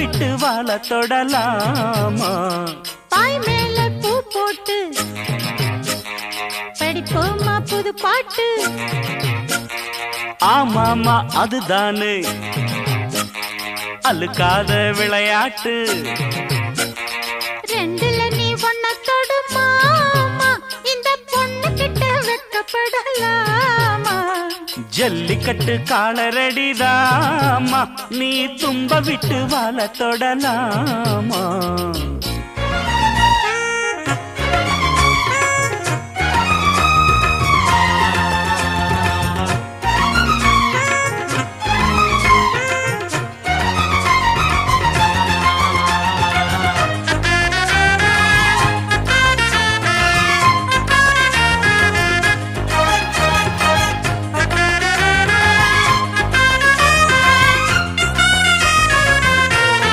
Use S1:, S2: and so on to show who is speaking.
S1: விட்டு வாழ தொடலாமா?
S2: பாய் மேல பூ போட்டு படிப்போமா புது பாட்டு.
S1: ஆமாமா அதுதானே அழுக்காத விளையாட்டு.
S2: ரெண்டுல நீ ஒன்ன தொடுமாமா, இந்த பொண்ணு கிட்ட வெட்கப்படலாமா?
S1: ஜல்லிக்கட்டு காலரடிதாமா, நீ தும்ப விட்டு வாழ தொடலாமா?